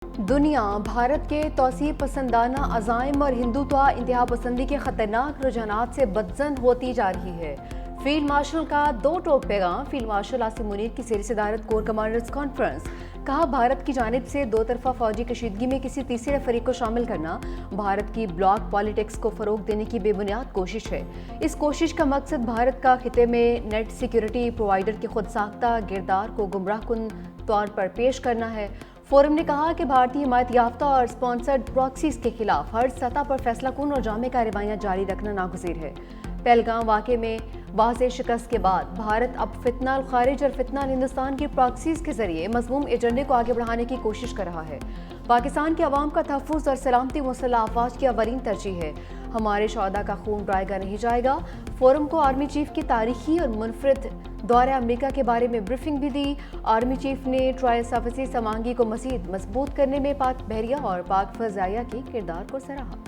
दुनिया भारत के तौसीब पसंदाना अज़ाइम और हिंदुत्व इंतहा पसंदी के खतरनाक रुझानात से बदजन होती जा रही है। फील्ड मार्शल का दो टोक पैगाम। फील्ड मार्शल आसिम मुनीर की ज़ेर सदारत कोर कमांडर्स कॉन्फ्रेंस। कहा, भारत की जानिब से दो तरफा फौजी कशीदगी में किसी तीसरे फरीक को शामिल करना भारत की ब्लॉक पॉलिटिक्स को फ़रोग देने की बेबुनियाद कोशिश है। इस कोशिश का मकसद भारत का खिते में नेट सिक्योरिटी प्रोवाइडर के खुद साख्ता किरदार को गुमराहकुन तौर पर पेश करना है। फोरम ने कहा कि भारतीय हिमायत याफ्ता और स्पॉन्सर्ड प्रॉक्सीज के खिलाफ हर सतह पर फैसला कुन और जामे कार्रवाइयाँ जारी रखना नागुज़ीर है। पहलगाम वाक़े में वाज़ेह शिकस्त के बाद भारत अब फितना अल खारिज और फितना अल हिंदुस्तान की प्रॉक्सीज के जरिए मज़मूम एजेंडे को आगे बढ़ाने की कोशिश कर रहा है। पाकिस्तान के अवाम का तहफ़्फ़ुज़ और सलामती मुसल्लह अफ़वाज की अवलीन तरजीह है। हमारे शौहदा का खून ड्राएगा नहीं जाएगा। फोरम को आर्मी चीफ की तारीखी और मुनफरिद दौरे अमेरिका के बारे में ब्रीफिंग भी दी। आर्मी चीफ ने ट्रायल सर्विसेज समांगी को मज़ीद मजबूत करने में पाक बहरिया और पाक फ़ज़ाइया के किरदार को सराहा।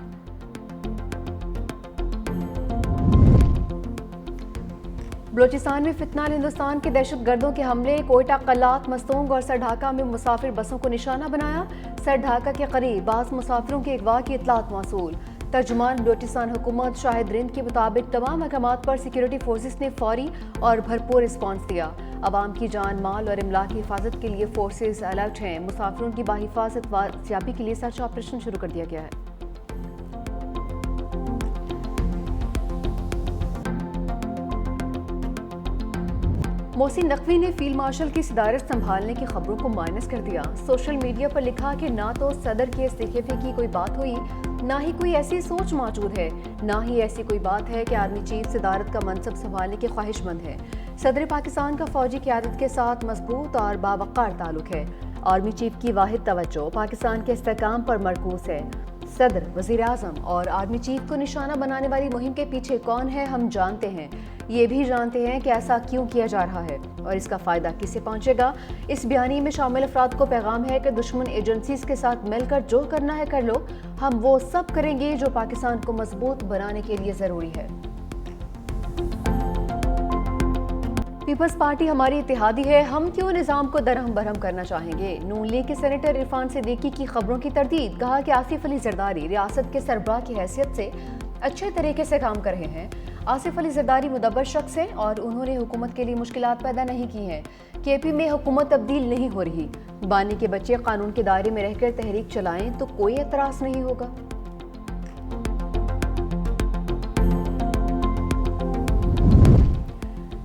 बलूचिस्तान में फितना अल हिंदुस्तान के दहशत गर्दों के हमले। कोयटा, कल्लात, मस्तोंग और सर ढाका में मुसाफिर बसों को निशाना बनाया। सर ढाका के करीब बास मुसाफिरों के अगवा की इतलात मौसूल। तर्जुमान बलूचिस्तान हुकूमत शाहिद रिंद के मुताबिक तमाम मकामात पर सिक्योरिटी फोर्सेस ने फौरी और भरपूर रिस्पॉन्स दिया। अवाम की जान, माल और इमलाक की हिफाजत के लिए फोर्सेस अलर्ट हैं। मुसाफिरों की बाहिफाजत वाजियाबी के लिए सर्च ऑपरेशन शुरू कर दिया गया है। मोहसिन नकवी ने फील्ड मार्शल की सदारत संभालने की खबरों को माइनस कर दिया। सोशल मीडिया पर लिखा कि ना तो सदर के इस्तीफे की कोई बात हुई, ना ही कोई ऐसी सोच मौजूद है, ना ही ऐसी कोई बात है कि आर्मी चीफ सदारत का मनसब संभालने के ख्वाहिशमंद है। सदर पाकिस्तान का फौजी क़यादत के साथ मजबूत और बावक़ार ताल्लुक है। आर्मी चीफ की वाहिद तवज्जो पाकिस्तान के इस्तेहकाम पर मरकूज है। सदर, वज़ीर आज़म और आर्मी चीफ को निशाना बनाने वाली मुहिम के पीछे कौन है हम जानते हैं। ये भी जानते हैं कि ऐसा क्यों किया जा रहा है और इसका फ़ायदा किसे पहुंचेगा। इस बयानी में शामिल अफराद को पैगाम है कि दुश्मन एजेंसीज के साथ मिलकर जो करना है कर लो, हम वो सब करेंगे जो पाकिस्तान को मजबूत बनाने के लिए ज़रूरी है। पीपल्स पार्टी हमारी इत्तेहादी है, हम क्यों निज़ाम को दरहम बरहम करना चाहेंगे। नून लीग के सेनेटर इरफान सिद्दीकी की खबरों की तरदीद। कहा कि आसिफ अली जरदारी रियासत के सरबराह की हैसियत से अच्छे तरीके से काम कर रहे हैं। आसिफ अली जरदारी मुदब्बर शख्स हैं और उन्होंने हुकूमत के लिए मुश्किलात पैदा नहीं की हैं। केपी में हुकूमत तब्दील नहीं हो रही। बानी के बच्चे कानून के दायरे में रहकर तहरीक चलाएं तो कोई एतराज़ नहीं होगा।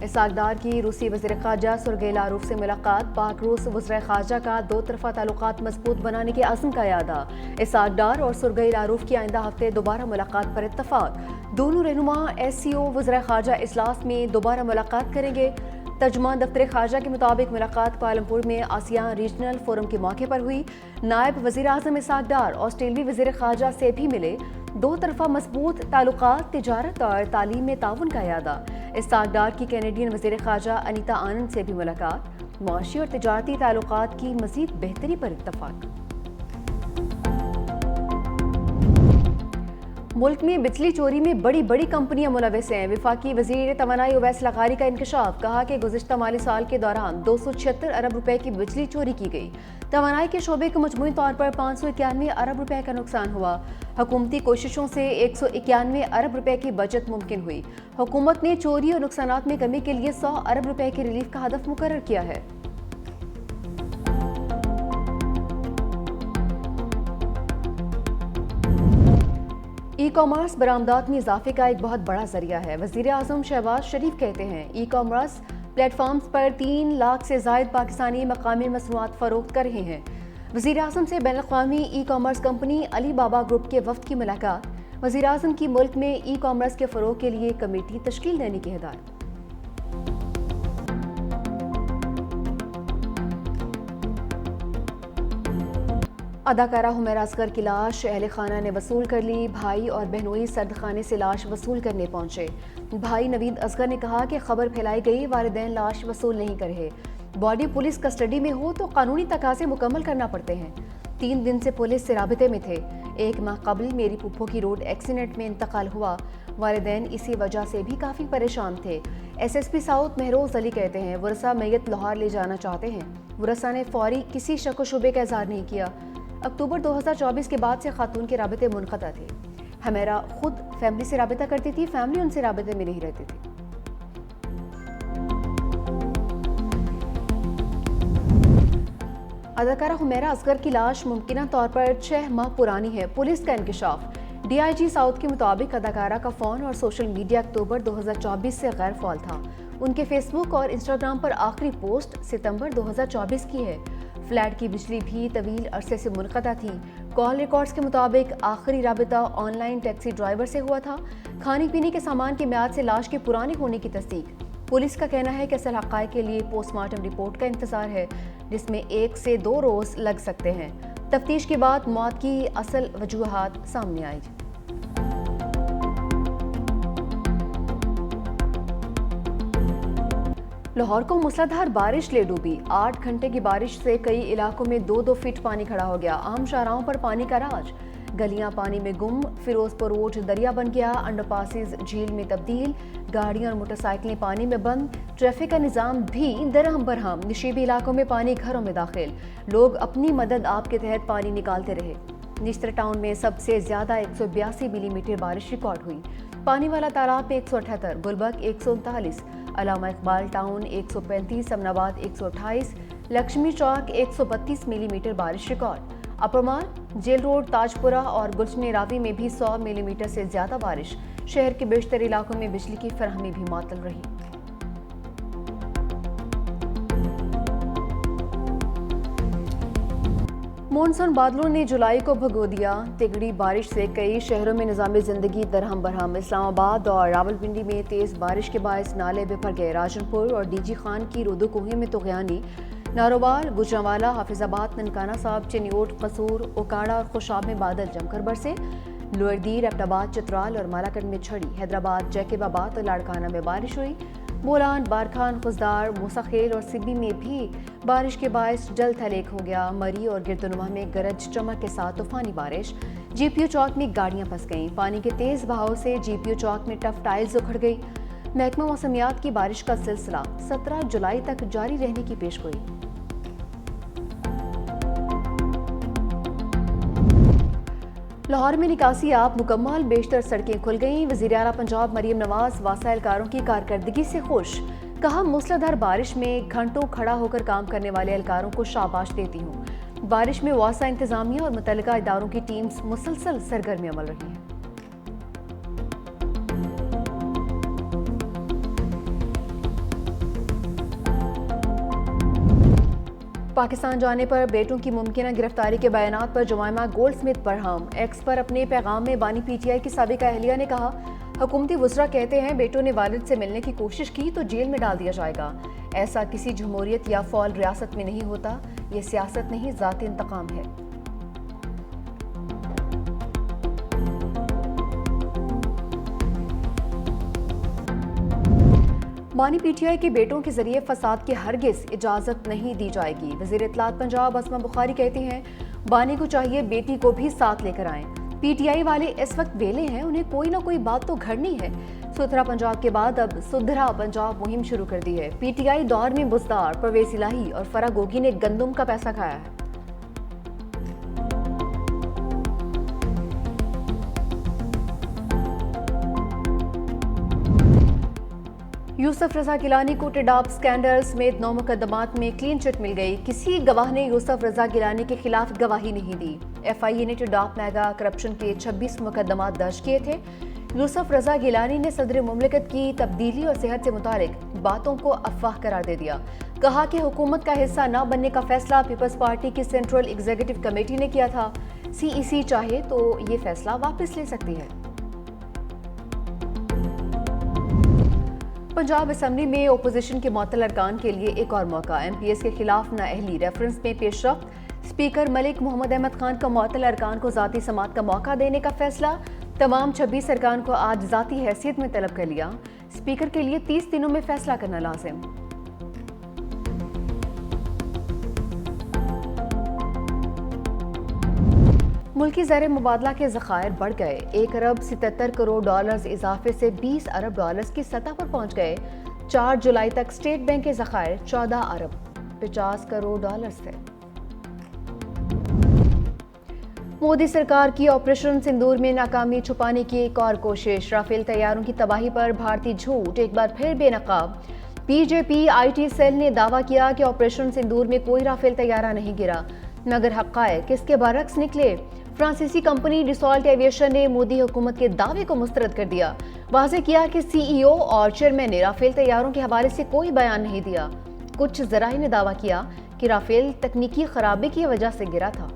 इसाकदार की रूसी वज़ीर ख़ारजा सुरगई लारूफ से मुलाकात। पाक रूस वज़ीर ख़ारजा का दो तरफ़ा ताल्लुकात मजबूत बनाने के अज़्म का यादा। इसाकदार और सुरगई लारूफ की आइंदा हफ्ते दोबारा मुलाकात पर इत्तफ़ाक़। दोनों रहनुमा SCO वज़ीर ख़ारजा इजलास में दोबारा मुलाकात करेंगे। तर्जुमान दफ्तर ख़ारजा के मुताबिक मुलाकात कुआलालंपुर में आसियान रीजनल फोरम के मौके पर हुई। नायब वज़ीर आज़म इसाकदार ऑस्ट्रेलियाई वज़ीर ख़ारजा से भी मिले। दो तरफ़ा मजबूत ताल्लुकात, तिजारत और तालीम में ताउन का यादा। इसाकदार की कैनेडियन वज़ीर ख़ारजा अनीता आनंद से भी मुलाकात। मुआशी और तिजारती ताल्लुकात की मज़ीद बेहतरी पर इत्तफ़ाक़। मुल्क में बिजली चोरी में बड़ी बड़ी कंपनियां मुलविस हैं। वफाकी वज़ीर तवानाई उवैस लगारी का इंकशाफ। कहा कि गुज़िश्ता माली साल के दौरान 276 अरब रुपए की बिजली चोरी की गई। तवानाई के शोबे को मजमूई तौर पर 591 अरब रुपए का नुकसान हुआ। हुकूमती कोशिशों से 191 अरब रुपए की बचत मुमकिन हुई। हुकूमत ने चोरी और नुकसानात में कमी के लिए 100 अरब रुपए की रिलीफ का हदफ मुकर्रर किया है। ई कॉमर्स बरामदात में इजाफे का एक बहुत बड़ा जरिया है। वज़ीर आज़म शहबाज शरीफ कहते हैं ई कॉमर्स प्लेटफॉर्म्स पर 3 लाख से ज़ायद पाकिस्तानी मकामी मसनूआत फ़रोख्त कर रहे हैं। वज़ीर आज़म से बैनुल अक़वामी ई कॉमर्स कंपनी अली बाबा ग्रुप के वफ़द की मुलाकात। वज़ीर आज़म की मुल्क में ई कॉमर्स के फ़रोग़ के लिए कमेटी तश्कील देने की हिदायत। अदाकारा हुमैरा असगर की लाश अहले खाना ने वसूल कर ली। भाई और बहनोई सर्द खाने से लाश वसूल करने पहुंचे। भाई नवीद असगर ने कहा कि खबर फैलाई गई, वालिदैन लाश वसूल नहीं कर रहे। बॉडी पुलिस कस्टडी में हो तो कानूनी तकाज़े मुकम्मल करना पड़ते हैं। 3 दिन से पुलिस से राबिते में थे। 1 माह कबल मेरी पुप्पो की रोड एक्सीडेंट में इंतकाल हुआ। वालिदैन इसी वजह से भी काफ़ी परेशान थे। SSP साउथ महरोज़ अली कहते हैं वरसा मैयत लाहौर ले जाना चाहते हैं। वरसा ने फौरी किसी शक व शुबे का इज़हार नहीं किया। अक्टूबर 2024 के बाद से खातून के राबते मुनक़ता थे। हमेरा खुद फैमिली से राबता करती थी, फैमिली उनसे राबते में नहीं रहती थी। अदाकारा हुमैरा असगर की लाश मुमकिना तौर पर 6 माह पुरानी है। पुलिस का इंकशाफ। DIG साउथ के मुताबिक अदाकारा का फ़ोन और सोशल मीडिया अक्टूबर 2024 से गैर फ़ाल था। उनके फेसबुक और इंस्टाग्राम पर आखिरी पोस्ट सितंबर 2024 की है। फ्लैट की बिजली भी तवील अरसे से मुनक़ता थी। कॉल रिकॉर्ड्स के मुताबिक आखिरी राबिता ऑनलाइन टैक्सी ड्राइवर से हुआ था। खाने पीने के सामान की म्याद से लाश के पुराने होने की तस्दीक। पुलिस का कहना है कि असल हक़ाइक़ के लिए पोस्टमार्टम रिपोर्ट का इंतज़ार है, जिसमें 1 से 2 रोज़ लग सकते हैं। तफ्तीश के बाद मौत की असल वजूहात सामने आई। लाहौर को मूसलाधार बारिश ले डूबी। 8 घंटे की बारिश से कई इलाकों में 2-2 फीट पानी खड़ा हो गया। आम शाहराहों पर पानी का राज। गलियां पानी में गुम, फिरोजपुर रोड दरिया बन गया, अंडरपासेस झील में तब्दील, गाड़ियां और मोटरसाइकिलें पानी में बंद, ट्रैफिक का निज़ाम भी दरहम बरहम। नशीबी इलाकों में पानी घरों में दाखिल। लोग अपनी मदद आप के तहत पानी निकालते रहे। निश्तर टाउन में सबसे ज़्यादा 182 मिलीमीटर बारिश रिकॉर्ड हुई। पानी वाला तालाब में 178, गुलबर्ग 139, अलामा इकबाल टाउन 135, अमनाबाद 128, लक्ष्मी चौक 132 मिलीमीटर बारिश रिकॉर्ड। अपरमाल, जेल रोड, ताजपुरा और गुलशन रावी में भी 100 मिलीमीटर से ज़्यादा बारिश। शहर के बेशतर इलाकों में बिजली की फराहमी भी मुअत्तल रही। मानसून बादलों ने जुलाई को भगो दिया। तिगड़ी बारिश से कई शहरों में निज़ाम ज़िंदगी दरहम बरहम। इस्लामाबाद और रावलपिंडी में तेज़ बारिश के बायस नाले बिफर गए। राजनपुर और DG खान की रोदो कोही में तुग़यानी। नारोवाल, गुजरांवाला, हाफिजाबाद, ननकाना साहब, चिन्योट, कसूर, ओकाड़ा और खुशाब में बादल जमकर बरसे। लोअर दीर, एबटाबाद, चित्राल और मालाकंड में छड़ी। हैदराबाद, जैकबाबाद और लाड़काना में बारिश हुई। बोलान, बारखान, खुजदार, मूसाखेल और सिब्बी में भी बारिश के बायस जल थलेक हो गया। मरी और गिरदुनुमा में गरज चमक के साथ तूफानी बारिश। GPO चौक में गाड़ियां फंस गईं। पानी के तेज बहाव से GPO चौक में टफ टाइल्स उखड़ गई। महकमा मौसमियात की बारिश का सिलसिला 17 जुलाई तक जारी रहने की पेशगोई। लाहौर में निकासी आप मुकम्मल, बेशतर सड़कें खुल गईं। वज़ीर आला पंजाब मरीम नवाज वासा एहलकारों की कारकर्दगी से खुश। कहा, मूसलाधार बारिश में घंटों खड़ा होकर काम करने वाले एहलकारों को शाबाश देती हूँ। बारिश में वासा इंतजामिया और मुतल्लिका इदारों की टीम्स मुसलसल सरगर्म अमल रही हैं। पाकिस्तान जाने पर बेटों की मुमकिना गिरफ्तारी के बयानात पर जुमैमा गोल्डस्मिथ बरहम। एक्स पर अपने पैगाम में बानी PTI की साबिका अहलिया ने कहा, हुकूमती वज़रा कहते हैं बेटों ने वालिद से मिलने की कोशिश की तो जेल में डाल दिया जाएगा। ऐसा किसी जमहूरियत या फौल रियासत में नहीं होता। ये सियासत नहीं, ज़ाती इंतकाम है। बानी PTI के बेटों के जरिए फसाद की हरगिज इजाज़त नहीं दी जाएगी। वज़ीर इत्तलात पंजाब असमा बुखारी कहती हैं, बानी को चाहिए बेटी को भी साथ लेकर आएं। PTI वाले इस वक्त वेले हैं, उन्हें कोई ना कोई बात तो घड़नी है। सुथरा पंजाब के बाद अब सुधरा पंजाब मुहिम शुरू कर दी है। PTI दौर में बुज़दार, परवेज़ इलाही और फरा गोगी ने गंदम का पैसा खाया है। यूसुफ रजा गिलानी को टेडाप स्कैंडल समेत 9 मुकदमात में क्लीन चिट मिल गई। किसी गवाह ने यूसुफ रजा गिलानी के खिलाफ गवाही नहीं दी। FIA ने टेडाप मेगा करप्शन के 26 मुकदमात दर्ज किए थे। यूसुफ रजा गिलानी ने सदर मुमलिकत की तब्दीली और सेहत से मुतालिक बातों को अफवाह करार दे दिया। कहा कि हुकूमत का हिस्सा न बनने का फैसला पीपल्स पार्टी की सेंट्रल एग्जीक्यूटिव कमेटी ने किया था। CEC चाहे तो ये फैसला वापस ले सकती है। पंजाब असम्बली में ओपोजिशन के मुअत्तल अरकान के लिए एक और मौका। MPS के खिलाफ नाअहली रेफरेंस में पेशरफ्त। स्पीकर मलिक मोहम्मद अहमद खान का मुअत्तल अरकान को ज़ाती समात का मौका देने का फैसला। तमाम 26 अरकान को आज ज़ाती हैसियत में तलब कर लिया। स्पीकर के लिए 30 दिनों में फैसला करना लाजिम। मुल्की ज़र मुबादला के ज़खायर बढ़ गए। 1 अरब 77 करोड़ डॉलर्स इजाफे से 20 अरब डॉलर्स की सतह पर पहुंच गए। 4 जुलाई तक स्टेट बैंक के ज़खायर 14 अरब 50 करोड़ डॉलर्स थे। مودی سرکار کی آپریشن سندور میں ناکامی چھپانے کی ایک اور کوشش، رافیل طیاروں کی تباہی پر بھارتی جھوٹ ایک بار پھر بے نقاب۔ پی جے پی آئی ٹی سیل نے دعویٰ کیا کہ آپریشن سندور میں کوئی رافیل طیارہ نہیں گرا، مگر حقائق اس کے برعکس نکلے۔ فرانسیسی کمپنی ڈسالٹ ایویشن نے مودی حکومت کے دعوے کو مسترد کر دیا، واضح کیا کہ سی ای او اور چیئرمین نے رافیل طیاروں کے حوالے سے کوئی بیان نہیں دیا۔ کچھ ذرائع نے دعویٰ کیا کہ رافیل تکنیکی خرابی کی وجہ سے گرا تھا۔